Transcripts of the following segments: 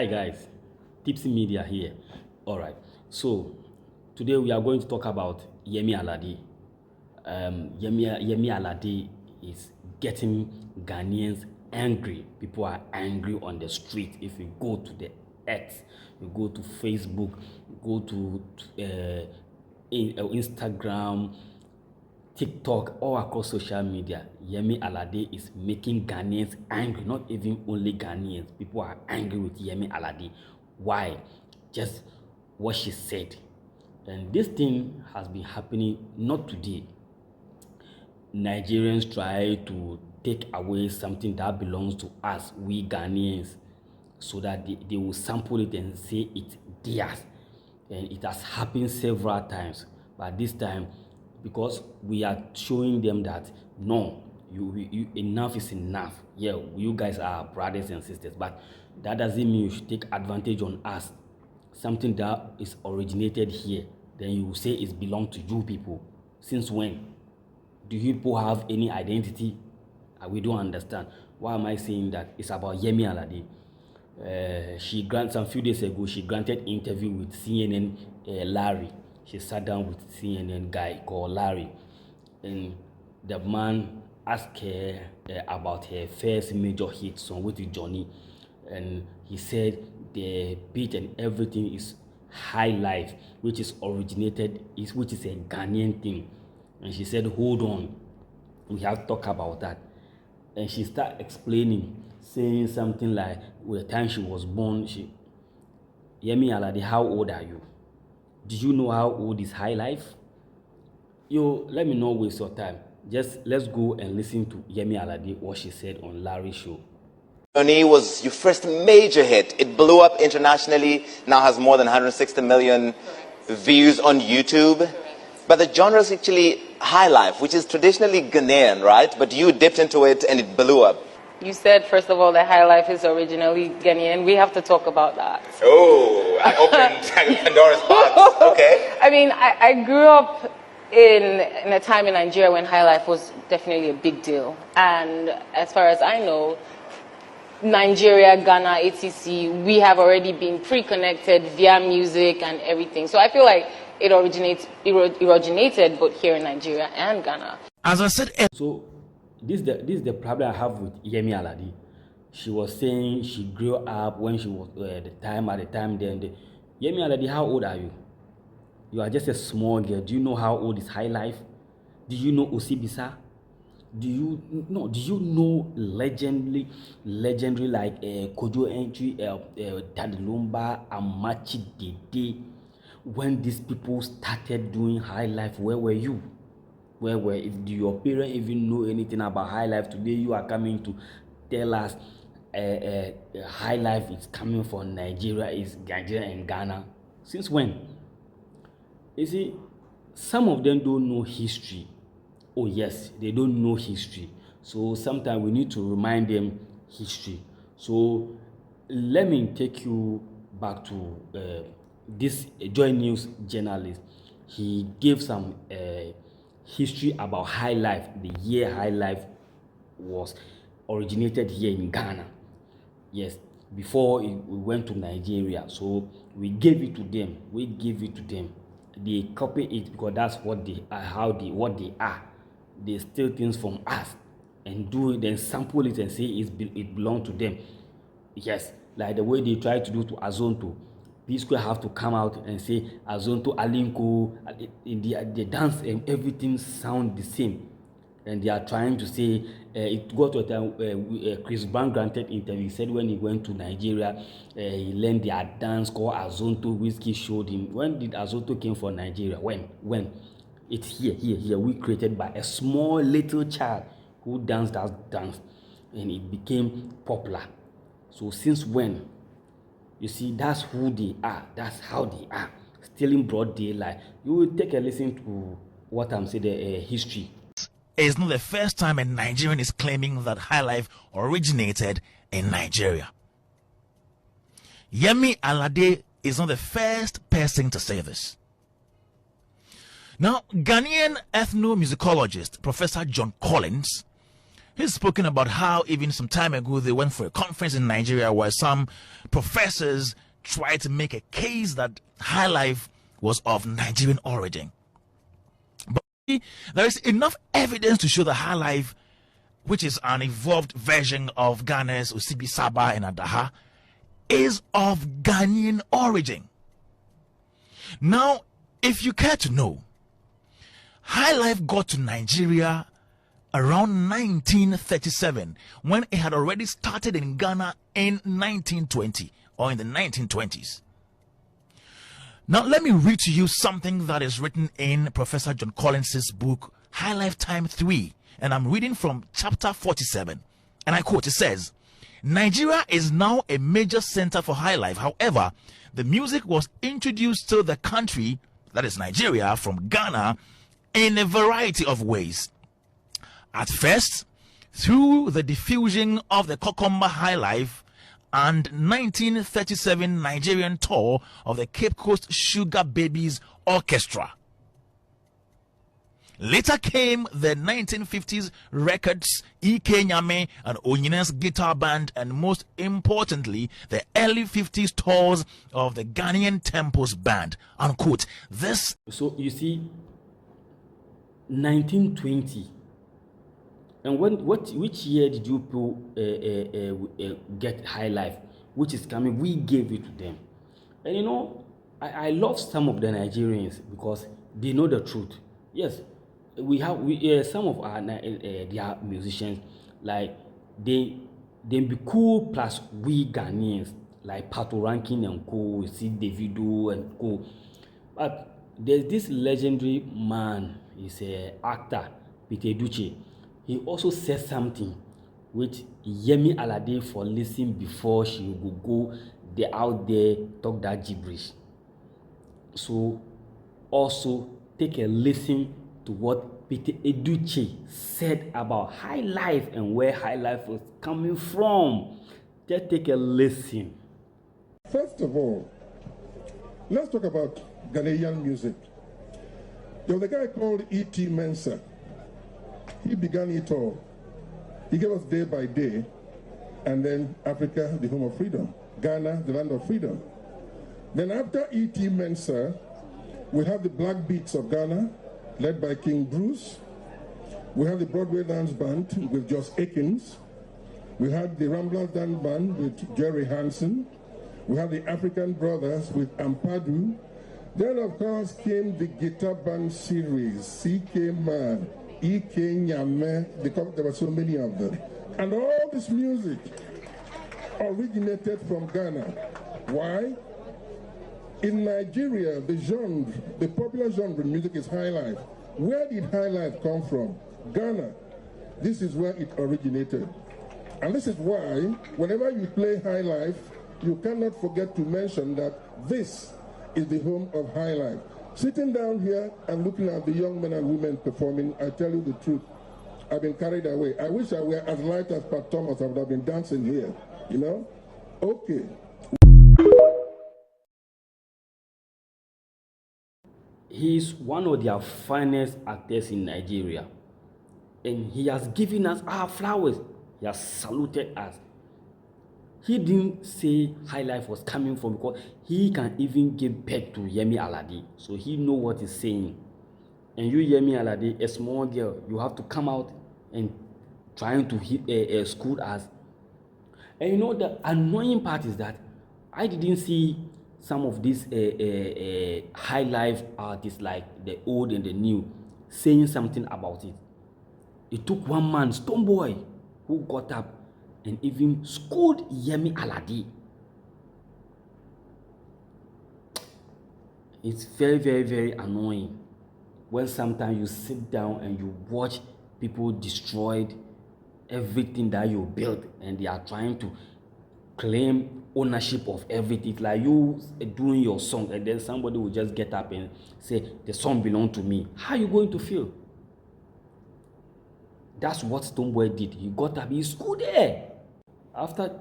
Hi guys, Tipsy Media here. Alright, so today we are going to talk about Yemi Alade. Yemi Alade is getting Ghanaians angry. People are angry on the street. If you go to the X, you go to Facebook, you go to Instagram, TikTok, all across social media, Yemi Alade is making Ghanaians angry. Not even only Ghanaians. People are angry with Yemi Alade. Why? Just what she said. And this thing has been happening not today. Nigerians try to take away something that belongs to us, we Ghanaians, so that they will sample it and say it's theirs. And it has happened several times. But this time, because we are showing them that no, you enough is enough. Yeah, you guys are brothers and sisters, but that doesn't mean you should take advantage on us. Something that is originated here, then you will say it belongs to you people. Since when? Do you people have any identity? We don't understand. Why am I saying that? It's about Yemi Alade. She granted some few days ago. She granted interview with CNN Larry. She sat down with CNN guy called Larry, and the man asked her about her first major hit song with Johnny, and he said the beat and everything is HighLife, which is a Ghanaian thing. And she said, hold on, we have to talk about that. And she started explaining, saying something like, with the time she was born, Yemi Alade, how old are you? Do you know how old is HighLife? Yo, let me not waste your time. Just let's go and listen to Yemi Alade, what she said on Larry's show. Johnny was your first major hit. It blew up internationally, now has more than 160 million views on YouTube. But the genre is actually HighLife, which is traditionally Ghanaian, right? But you dipped into it and it blew up. You said, first of all, that HighLife is originally Ghanaian. We have to talk about that. Oh, I opened Pandora's box. Okay. I mean, I grew up in a time in Nigeria when HighLife was definitely a big deal. And as far as I know, Nigeria, Ghana, etc., we have already been pre-connected via music and everything. So I feel like it originated both here in Nigeria and Ghana. As I said, so this is the problem I have with Yemi Alade. She was saying she grew up when she was at the time then. Yemi Alade, how old are you? You are just a small girl. Do you know how old is HighLife? Do you know Osibisa? Do you know legendary like Kojo Entry, Tadilumba, Amachi Dede? When these people started doing HighLife, where were you? Do your parents even know anything about HighLife? Today you are coming to tell us HighLife is coming from Nigeria, is Nigeria and Ghana. Since when? You see, some of them don't know history. Oh yes, they don't know history. So sometimes we need to remind them history. So let me take you back to this Joy News journalist. He gave some history about HighLife, the year HighLife was originated here in Ghana. Yes, before we went to Nigeria. So we gave it to them. They copy it because that's what they are, what they are. They steal things from us and do it, then sample it and say it belongs to them. Yes, like the way they try to do to Azonto. P-Square have to come out and say Azonto, Alinko, the dance and everything sound the same. And they are trying to say, it got to a time, Chris Brown granted interview. He said when he went to Nigeria, he learned their dance called Azonto. Whiskey showed him. When did Azonto came from Nigeria? When? It's here. We created by a small little child who danced that dance. And it became popular. So since when? You see, that's who they are. That's how they are. Still in broad daylight. You will take a listen to what I'm saying, the history. It's not the first time a Nigerian is claiming that HighLife originated in Nigeria. Yemi Alade is not the first person to say this. Now, Ghanaian ethnomusicologist Professor John Collins He's spoken about how even some time ago they went for a conference in Nigeria where some professors tried to make a case that HighLife was of Nigerian origin. But there is enough evidence to show that HighLife, which is an evolved version of Ghana's Osibi Saba and Adaha, is of Ghanaian origin. Now, if you care to know, HighLife got to Nigeria around 1937 when it had already started in Ghana in 1920 or in the 1920s. Now, let me read to you something that is written in Professor John Collins's book, HighLife Time 3, and I'm reading from chapter 47, and I quote, it says, Nigeria is now a major center for HighLife. However, the music was introduced to the country, that is Nigeria, from Ghana in a variety of ways. At first, through the diffusion of the Kokomba HighLife and 1937 Nigerian tour of the Cape Coast Sugar Babies Orchestra. Later came the 1950s records, Ike Nyame and Onyine's guitar band, and most importantly, the early 50s tours of the Ghanaian Tempos band. Unquote. This. So you see, 1920. And which year did you people get HighLife, which is coming? We gave it to them. And you know, I love some of the Nigerians because they know the truth. Yes, we have some of our their musicians, like they be cool, plus we Ghanaians like Pato Rankin and co, see Davido and co. But there's this legendary man, he's an actor, Peter Duce. He also said something which Yemi Alade for listening before she would go out there talk that gibberish. So also take a listen to what Peter Eduche said about HighLife and where HighLife was coming from. Just take a listen. First of all, let's talk about Ghanaian music. There was a guy called E.T. Mensah. He began it all. He gave us Day by Day, and then Africa, the home of freedom. Ghana, the land of freedom. Then after E.T. Mensah, we have the Black Beats of Ghana, led by King Bruce. We have the Broadway Dance Band with Joss Akins. We had the Ramblers Dance Band with Jerry Hansen. We have the African Brothers with Ampadu. Then, of course, came the Guitar Band series, C.K. Man, Ike Nyame, because there were so many of them. And all this music originated from Ghana. Why? In Nigeria, the popular genre in music is HighLife. Where did HighLife come from? Ghana. This is where it originated. And this is why, whenever you play HighLife, you cannot forget to mention that this is the home of HighLife. Sitting down here and looking at the young men and women performing, I tell you the truth, I've been carried away. I wish I were as light as Pat Thomas. I would have been dancing here, you know? Okay. He's one of their finest actors in Nigeria. And he has given us our flowers. He has saluted us. He didn't say HighLife was coming from, because he can even give back to Yemi Alade. So he know what he's saying. And you, Yemi Alade, a small girl, you have to come out and trying to school us. And you know, the annoying part is that I didn't see some of these HighLife artists, like the old and the new, saying something about it. It took one man, Stonebwoy, who got up and even scolded Yemi Alade. It's very, very, very annoying when sometimes you sit down and you watch people destroyed everything that you built, and they are trying to claim ownership of everything. Like you doing your song, and then somebody will just get up and say the song belongs to me. How are you going to feel? That's what Stonebwoy did. He got up, he scolded her. After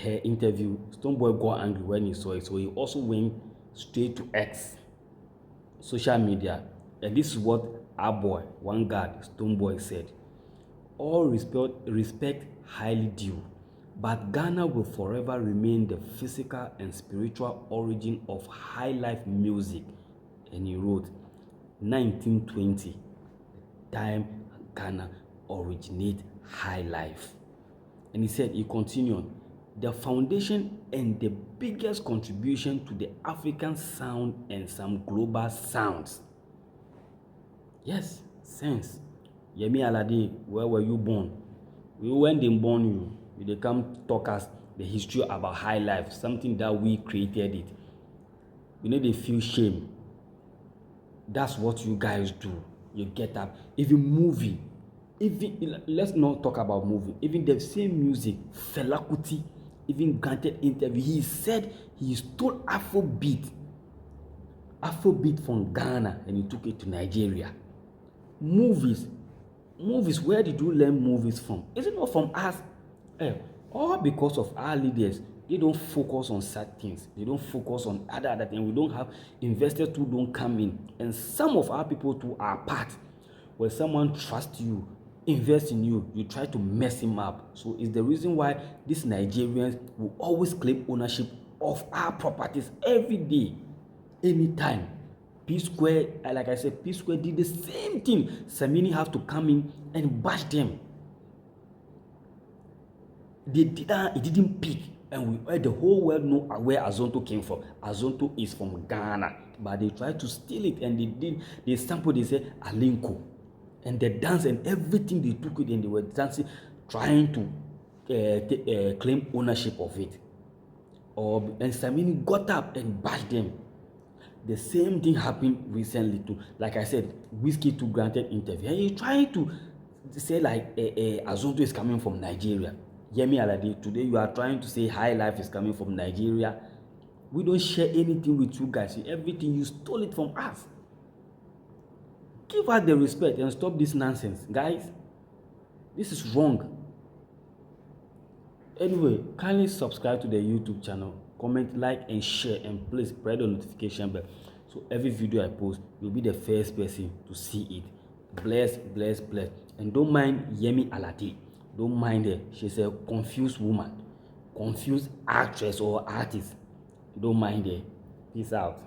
her interview, Stonebwoy got angry when he saw it, so he also went straight to X, social media, and this is what our boy, one guard, Stonebwoy, said. All respect highly due, but Ghana will forever remain the physical and spiritual origin of high life music. And he wrote, 1920, the time Ghana originate high life. And he continued, the foundation and the biggest contribution to the African sound and some global sounds. Yes, sense. Yemi Alade, where were you born? When they born you, they come talk us the history about high life, something that we created it. They feel shame. That's what you guys do. You get up. Even movie, let's not talk about movie. Even the same music, Fela Kuti, even granted interview, he said he stole Afrobeat from Ghana and he took it to Nigeria. Movies, where did you learn movies from? Is it not from us? All because of our leaders. They don't focus on certain things. They don't focus on other things. We don't have investors who don't come in. And some of our people too are part. When someone trusts you, invest in you, you try to mess him up. So it's the reason why these Nigerians will always claim ownership of our properties every day, anytime. P Square, like I said, P Square did the same thing. Samini have to come in and bash them. It didn't pick, and the whole world know where Azonto came from. Azonto is from Ghana, but they tried to steal it, and they sampled. They said Alinko, and the dance and everything they took it, and they were dancing, trying to claim ownership of it. And Samini got up and bashed them. The same thing happened recently too. Like I said, Whiskey to granted interview, and he trying to say like Azonto is coming from Nigeria. Yemi Alade, today you are trying to say HighLife is coming from Nigeria. We don't share anything with you guys. Everything you stole it from us. Give us the respect and stop this nonsense, guys. This is wrong. Anyway, kindly subscribe to the YouTube channel, comment, like, and share, and please press the notification bell so every video I post, you'll be the first person to see it. Bless, bless, bless. And don't mind Yemi Alade. Don't mind her. She's a confused woman, confused actress or artist. Don't mind her. Peace out.